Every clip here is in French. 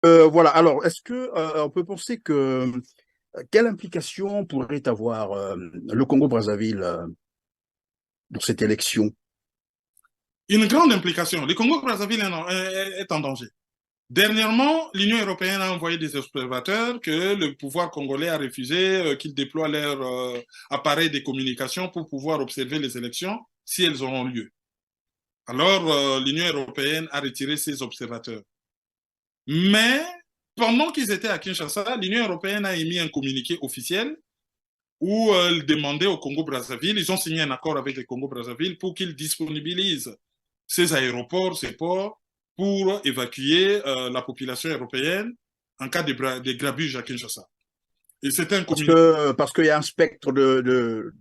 Voilà. Alors, est-ce que on peut penser que quelle implication pourrait avoir le Congo-Brazzaville dans cette élection? Une grande implication. Le Congo-Brazzaville est en danger. Dernièrement, l'Union européenne a envoyé des observateurs que le pouvoir congolais a refusé qu'ils déploient leur appareil de communication pour pouvoir observer les élections si elles auront lieu. Alors, l'Union européenne a retiré ses observateurs. Mais pendant qu'ils étaient à Kinshasa, l'Union européenne a émis un communiqué officiel où elle demandait au Congo-Brazzaville, ils ont signé un accord avec le Congo-Brazzaville pour qu'ils disponibilisent ces aéroports, ces ports, pour évacuer la population européenne en cas de grabuge à Kinshasa. Et c'était un communiqué. Parce qu'il y a un spectre de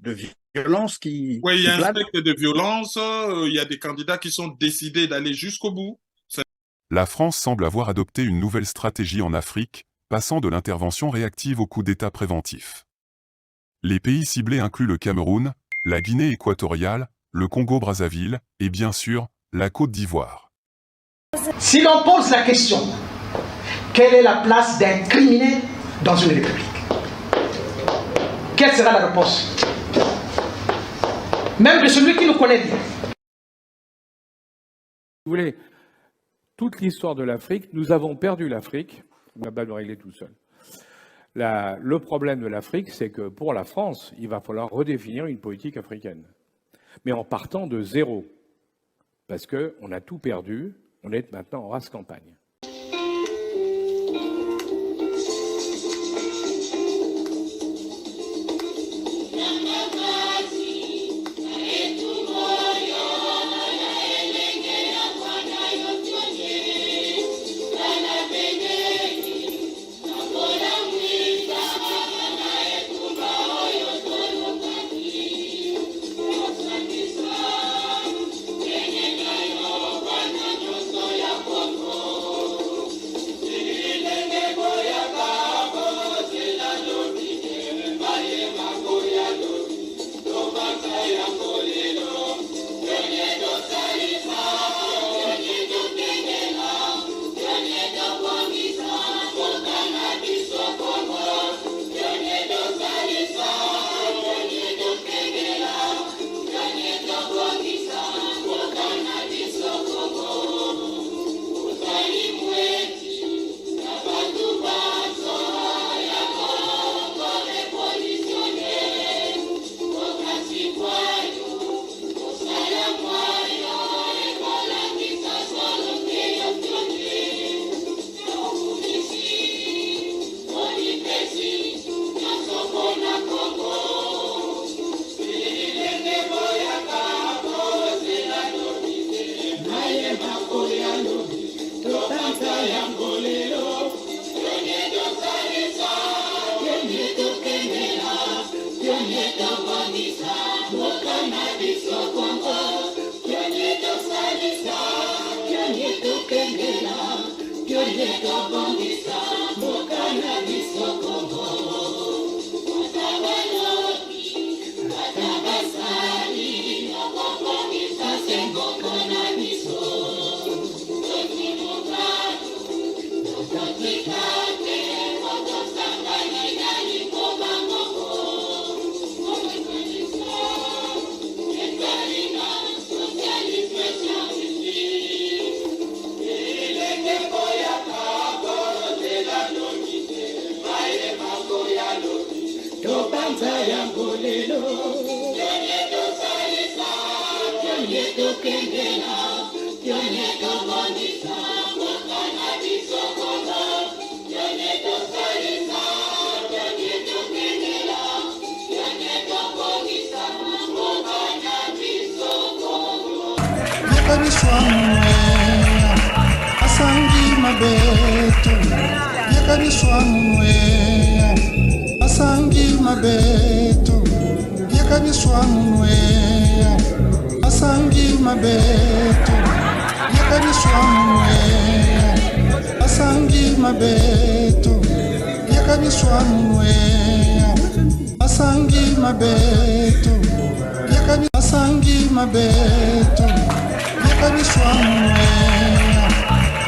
violence Oui, il y qui a un plane. spectre de violence, il y a des candidats qui sont décidés d'aller jusqu'au bout. La France semble avoir adopté une nouvelle stratégie en Afrique, passant de l'intervention réactive au coup d'État préventif. Les pays ciblés incluent le Cameroun, la Guinée équatoriale, le Congo-Brazzaville et bien sûr, la Côte d'Ivoire. Si l'on pose la question, quelle est la place d'un criminel dans une république? Quelle sera la réponse? Même de celui qui nous connaît bien. Vous voulez, toute l'histoire de l'Afrique, nous avons perdu l'Afrique, on va pas le régler tout seul. Le problème de l'Afrique, c'est que pour la France, il va falloir redéfinir une politique africaine. Mais en partant de zéro. Parce qu'on a tout perdu, on est maintenant en race campagne.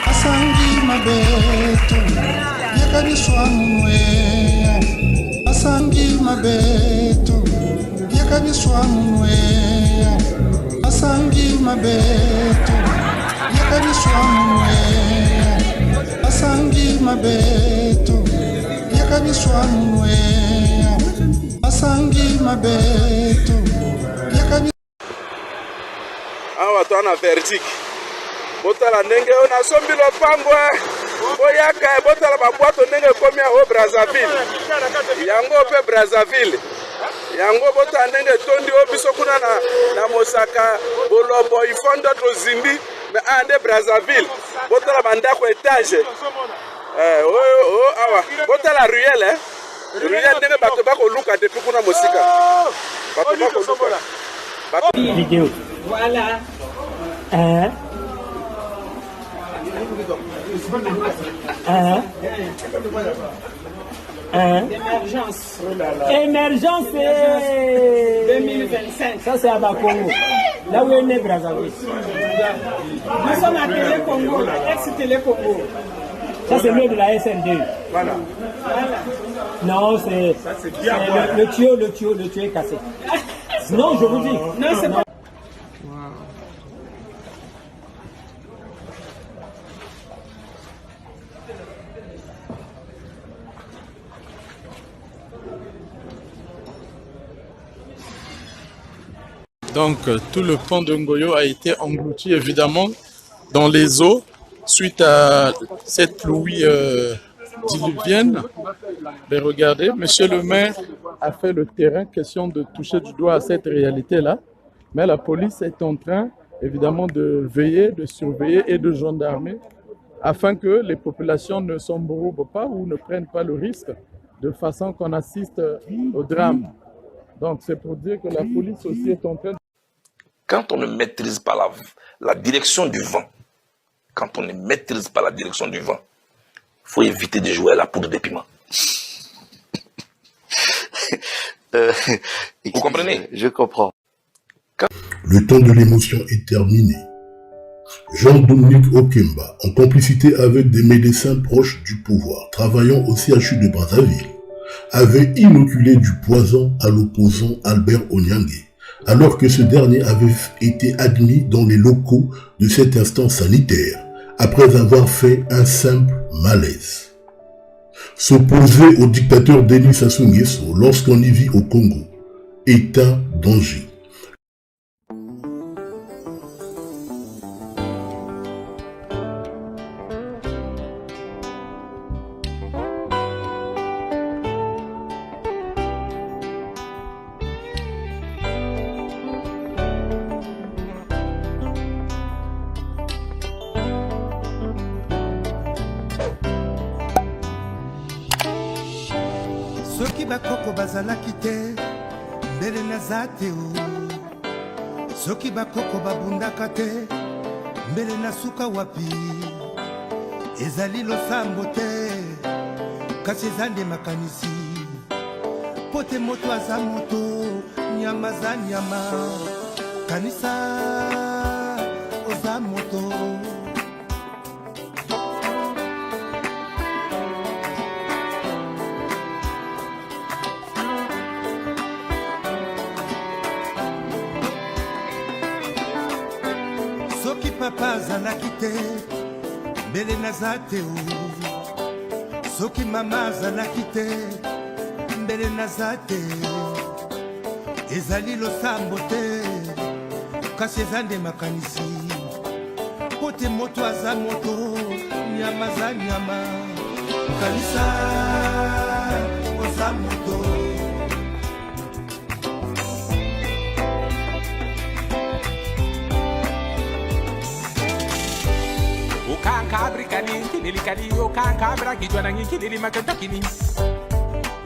Asangi mabeto yakabiswa munwe asangi mabeto yakabiswa munwe asangi mabeto yakabiswa munwe asangi mabeto yakabiswa munwe asangi mabeto yakabiswa awa twana verdict botala ndenge oyo nasombi lopango boyaka botala babwato ndenge ekomi yango Brazzaville yango mpe Brazzaville yango botala ndenge tondi oyo biso kuna na Mosaka Bolombo ifondo tozindi me ande Brazzaville botala bandako etage oyo awa botala ruelle ruelle ndenge bato bakoluka depuis kuna mosika bato bakoluka vidéo voilà Émergence 2025. Ça c'est à Bakongo. Là où est né Brazzaville. Nous sommes à Télé Congo, ex-Télé Congo. Ça c'est le de la SND. Voilà. Non, c'est le tuyau est cassé. Non, je vous dis. Non, c'est pas. Donc, tout le pont de Ngoyo a été englouti, évidemment, dans les eaux suite à cette pluie diluvienne. Mais regardez, monsieur le maire a fait le terrain, question de toucher du doigt à cette réalité-là. Mais la police est en train, évidemment, de veiller, de surveiller et de gendarmer afin que les populations ne s'embourbent pas ou ne prennent pas le risque de façon qu'on assiste au drame. Donc, c'est pour dire que la police aussi est en train de... Quand on ne maîtrise pas la direction du vent, quand on ne maîtrise pas la direction du vent, il faut éviter de jouer à la poudre de piment. Vous comprenez? Je comprends. Le temps de l'émotion est terminé. Jean-Dominique Okemba, en complicité avec des médecins proches du pouvoir, travaillant au CHU de Brazzaville, avait inoculé du poison à l'opposant Albert Onyangue, alors que ce dernier avait été admis dans les locaux de cette instance sanitaire, après avoir fait un simple malaise. S'opposer au dictateur Denis Sassou Nguesso lorsqu'on y vit au Congo est un danger. soki bakoko bazalaki te mbele naza te o soki bakoko babundaka te mbele nasuka wapi ezali losambo te kasi eza nde makanisi po te moto aza moto nyama za nyama kanisa oza moto papa azalaki te mbele naza te o soki mama azalaki te mbele naza te ezali losambo te kasi eza nde makanisi po te moto aza moto nyama za nyama kanisa oza moto Kabrikani kilikali o kankabra kijwana ngikili maketokini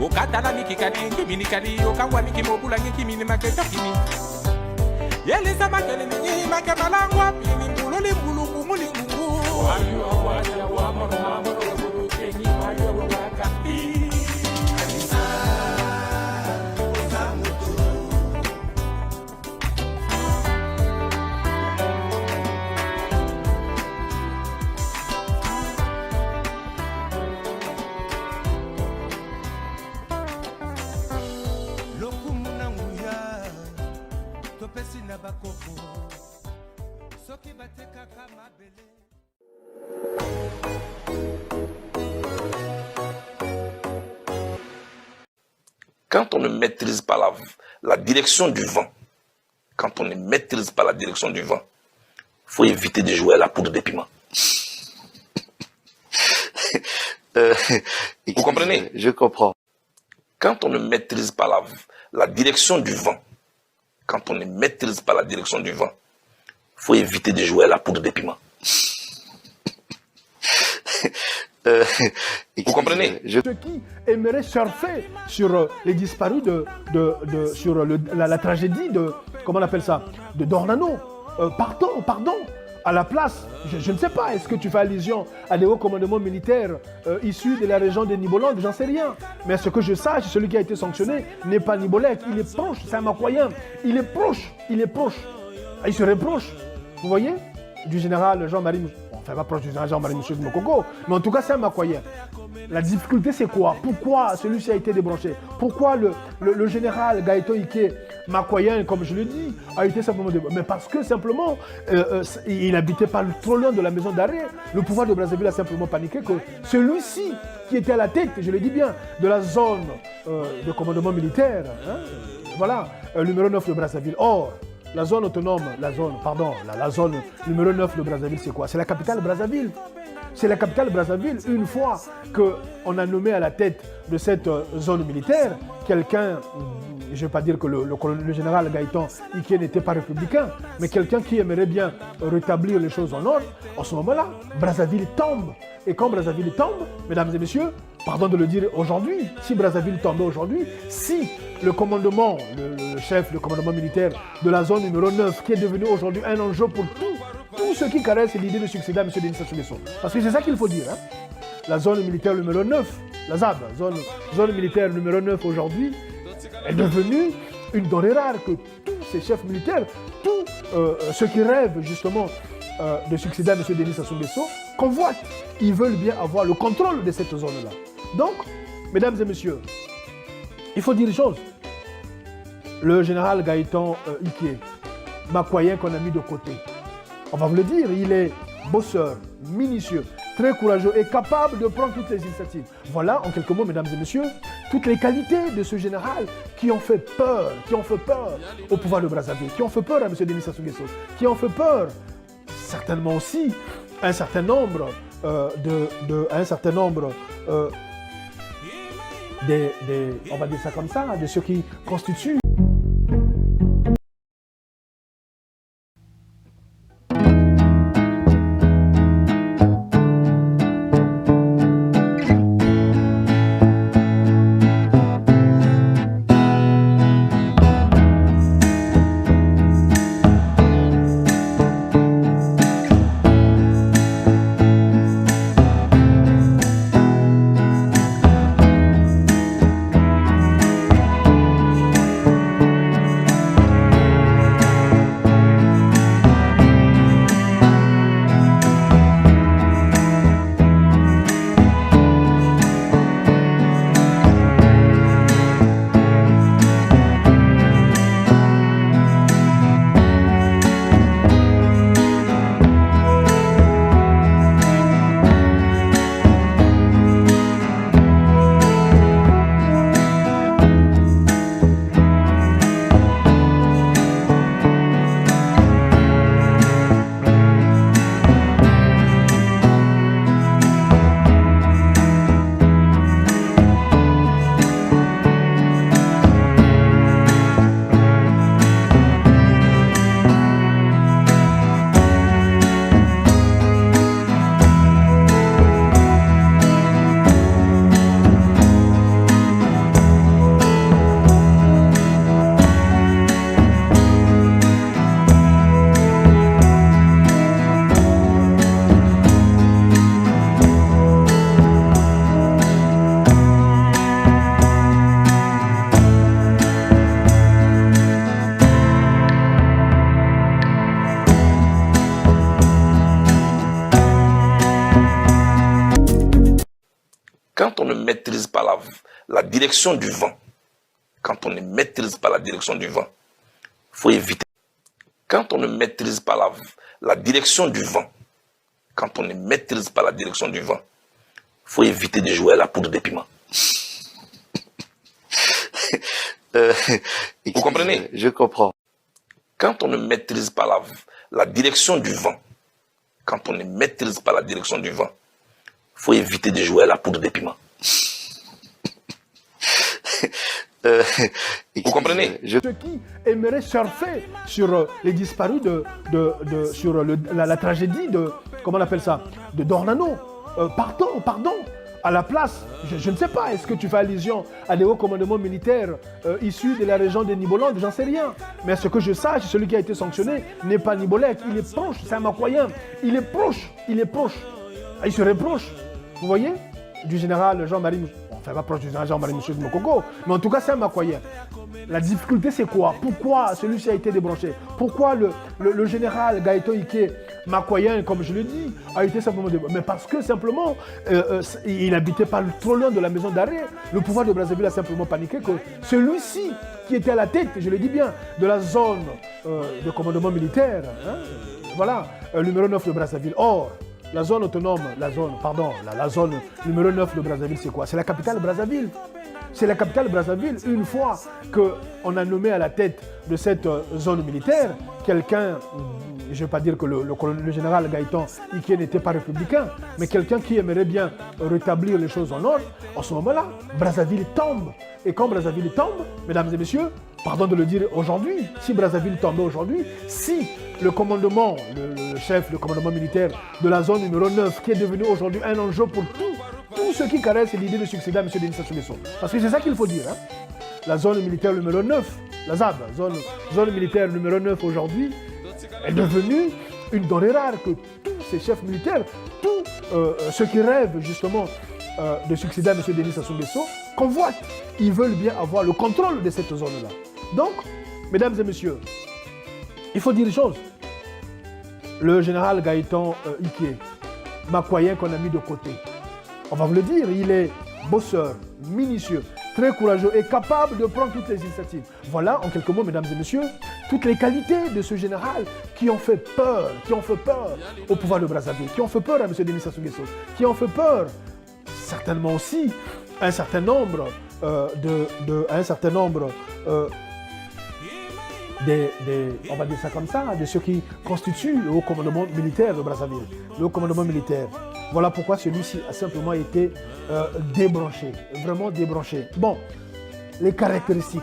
o katala mikikali kiminikali o kangwa mikimobula ngikimini maketokini yele samakele ni makemalangwa pini mulole mulungu mulingu ayo awaja wa mama mama kenyi ayo wakati na bakoko soki batekaka mabele. Quand on ne maîtrise pas la direction du vent, quand on ne maîtrise pas la direction du vent, il faut éviter de jouer à la poudre de piment. Vous comprenez? Je comprends. Quand on ne maîtrise pas la direction du vent, quand on ne maîtrise pas la direction du vent, il faut éviter de jouer à la poudre de piment. Vous comprenez? Ceux qui aimeraient surfer sur les disparus sur la tragédie de, comment on appelle ça, de Dornano. Pardon, à la place, je ne sais pas, est-ce que tu fais allusion à des hauts commandements militaires issus de la région de Niboland? J'en sais rien. Mais à ce que je sache, celui qui a été sanctionné n'est pas Nibolek, il est proche, c'est un Makoyen. Il est proche. Il se reproche, vous voyez, du général Jean-Marie, enfin pas proche du général Jean-Marie Monsieur de Mokoko, mais en tout cas c'est un Makoyen. La difficulté c'est quoi? Pourquoi celui-ci a été débranché? Pourquoi le général Gaëtan Ike, Makoyen, comme je le dis, a été simplement débranché? Mais parce que simplement, il habitait pas trop loin de la maison d'arrêt. Le pouvoir de Brazzaville a simplement paniqué que celui-ci, qui était à la tête, je le dis bien, de la zone de commandement militaire, hein, voilà, numéro 9 de Brazzaville. Or, la zone autonome, la zone numéro 9 de Brazzaville, c'est quoi? C'est la capitale Brazzaville. C'est la capitale Brazzaville. Une fois qu'on a nommé à la tête de cette zone militaire quelqu'un, je ne vais pas dire que le général Gaëtan Ike n'était pas républicain, mais quelqu'un qui aimerait bien rétablir les choses en ordre, en ce moment-là, Brazzaville tombe. Et quand Brazzaville tombe, mesdames et messieurs, pardon de le dire aujourd'hui, si Brazzaville tombait aujourd'hui, si le commandement, le chef, le commandement militaire de la zone numéro 9, qui est devenu aujourd'hui un enjeu pour tous ceux qui caressent l'idée de succéder à M. Denis Sassou Nguesso. Parce que c'est ça qu'il faut dire. Hein. La zone militaire numéro 9, la ZAD, zone militaire numéro 9 aujourd'hui, est devenue une denrée rare que tous ces chefs militaires, tous ceux qui rêvent justement de succéder à M. Denis Sassou Nguesso, convoitent. Ils veulent bien avoir le contrôle de cette zone-là. Donc, mesdames et messieurs, il faut dire une chose. Le général Gaëtan Ike, Makoyen qu'on a mis de côté, on va vous le dire, il est bosseur, minutieux, très courageux et capable de prendre toutes les initiatives. Voilà, en quelques mots, mesdames et messieurs, toutes les qualités de ce général qui ont fait peur au pouvoir de Brazzaville, qui ont fait peur à M. Denis Sassou Nguesso, qui ont fait peur, certainement aussi, à un certain nombre on va dire ça comme ça, de ceux qui constituent. Quand on ne maîtrise pas la direction du vent, quand on ne maîtrise pas la direction du vent, il faut éviter. Quand on ne maîtrise pas la direction du vent, quand on ne maîtrise pas la direction du vent, il faut éviter de jouer à la poudre de piment. Vous comprenez? Je comprends. Quand on ne maîtrise pas la direction du vent, quand on ne maîtrise pas la direction du vent, il faut éviter de jouer à la poudre de piment. Vous comprenez? Ceux qui aimeraient surfer sur les disparus sur la tragédie de, comment on appelle ça, de Dornano. Pardon, à la place, je ne sais pas, est-ce que tu fais allusion à des hauts commandements militaires issus de la région de Nibolande? J'en sais rien. Mais à ce que je sache, celui qui a été sanctionné n'est pas Nibolek, il est proche, c'est un Makoyen. Il est proche. Il se reproche, vous voyez, du général Jean-Marie Mouchou. Enfin, pas proche du général Jean-Marie Mouchou de Mokoko, mais en tout cas, c'est un Makoyen. La difficulté, c'est quoi? Pourquoi celui-ci a été débranché? Pourquoi le général Gaëtan Ike, Makoyen, comme je le dis, a été simplement débranché? Mais parce que simplement, il habitait pas trop loin de la maison d'arrêt. Le pouvoir de Brazzaville a simplement paniqué que celui-ci, qui était à la tête, je le dis bien, de la zone de commandement militaire, hein, voilà, numéro 9 de Brazzaville. Or, la zone autonome, la zone numéro 9 de Brazzaville, c'est quoi? C'est la capitale Brazzaville. C'est la capitale Brazzaville. Une fois qu'on a nommé à la tête de cette zone militaire quelqu'un, je ne veux pas dire que le général Gaëtan Ike n'était pas républicain, mais quelqu'un qui aimerait bien rétablir les choses en ordre, en ce moment-là, Brazzaville tombe. Et quand Brazzaville tombe, mesdames et messieurs, pardon de le dire aujourd'hui, si Brazzaville tombait aujourd'hui, si le commandement, le chef, le commandement militaire de la zone numéro 9, qui est devenu aujourd'hui un enjeu pour tous ceux qui caressent l'idée de succéder à M. Denis Sassou Nguesso. Parce que c'est ça qu'il faut dire. Hein. La zone militaire numéro 9, la ZAD, zone militaire numéro 9 aujourd'hui, est devenue une denrée rare que tous ces chefs militaires, tous ceux qui rêvent justement de succéder à M. Denis Sassou Nguesso, convoitent. Ils veulent bien avoir le contrôle de cette zone-là. Donc, mesdames et messieurs, il faut dire une chose. Le général Gaëtan Ike, Makoyen qu'on a mis de côté, on va vous le dire, il est bosseur, minutieux, très courageux et capable de prendre toutes les initiatives. Voilà, en quelques mots, mesdames et messieurs, toutes les qualités de ce général qui ont fait peur au pouvoir de Brazzaville, qui ont fait peur à M. Denis Sassou Nguesso, qui ont fait peur, certainement aussi, à un certain nombre on va dire ça comme ça, de ceux qui constituent le haut commandement militaire de Brazzaville. Le haut commandement militaire. Voilà pourquoi celui-ci a simplement été débranché, vraiment débranché. Bon, les caractéristiques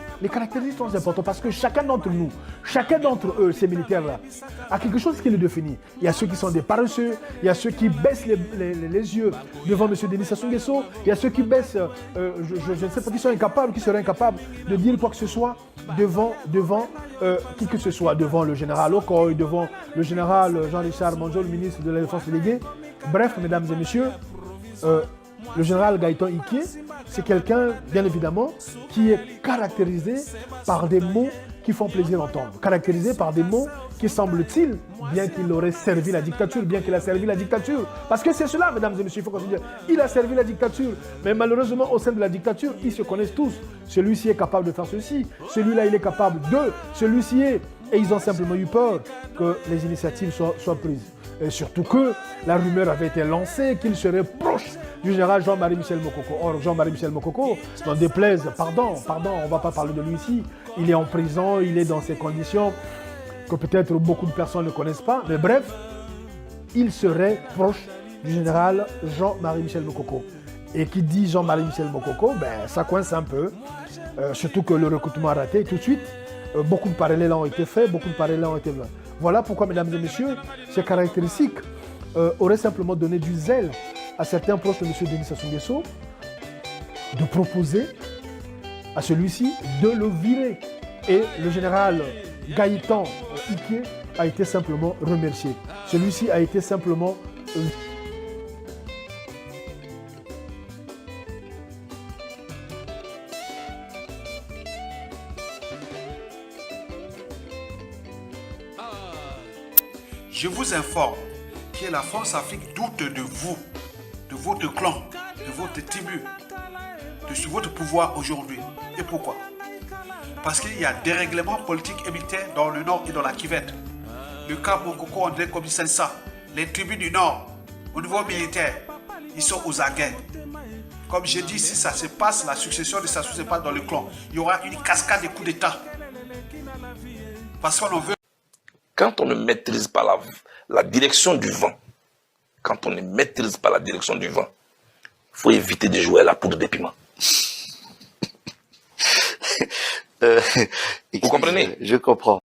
sont importantes parce que chacun d'entre nous, chacun d'entre eux, ces militaires-là, a quelque chose qui les définit. Il y a ceux qui sont des paresseux, il y a ceux qui baissent les yeux devant M. Denis Sassou Nguesso, il y a ceux qui baissent, je ne sais pas, qui sont incapables, qui seraient incapables de dire quoi que ce soit devant qui que ce soit, devant le général Okoye, devant le général Jean-Richard Monjo, le ministre de la Défense délégué. Bref, mesdames et messieurs, le général Gaëtan Ike, c'est quelqu'un, bien évidemment, qui est caractérisé par des mots qui font plaisir à entendre. Caractérisé par des mots qui, semble-t-il, bien qu'il aurait servi la dictature, bien qu'il a servi la dictature. Parce que c'est cela, mesdames et messieurs, il faut qu'on se dise. Il a servi la dictature, mais malheureusement, au sein de la dictature, ils se connaissent tous. Celui-ci est capable de faire ceci, celui-là, il est capable de, celui-ci est... Et ils ont simplement eu peur que les initiatives soient prises. Et surtout que la rumeur avait été lancée qu'il serait proche du général Jean-Marie Michel Mokoko. Or, Jean-Marie Michel Mokoko, n'en déplaise, pardon, on ne va pas parler de lui ici, il est en prison, il est dans ces conditions que peut-être beaucoup de personnes ne connaissent pas, mais bref, il serait proche du général Jean-Marie Michel Mokoko. Et qui dit Jean-Marie Michel Mokoko, ben, ça coince un peu, surtout que le recrutement a raté tout de suite. Beaucoup de parallèles ont été faits, Voilà pourquoi, mesdames et messieurs, ces caractéristiques auraient simplement donné du zèle à certains proches de M. Denis Sassou Nguesso de proposer à celui-ci de le virer. Et le général Gaëtan Ike a été simplement remercié. Celui-ci a été simplement... Je vous informe que la France-Afrique doute de vous, de votre clan, de votre tribu, de votre pouvoir aujourd'hui. Et pourquoi? Parce qu'il y a des règlements politiques et militaires dans le nord et dans la Kivette. le cas Bokoko André Komissensa, les tribus du Nord, au niveau militaire, ils sont aux aguets. Comme j'ai dit, si ça se passe, la succession de Sassou se passe dans le clan, il y aura une cascade de coups d'État. Parce qu'on veut... Quand on ne maîtrise pas la direction du vent, quand on ne maîtrise pas la direction du vent, il faut éviter de jouer à la poudre de piment. Vous comprenez? Je comprends.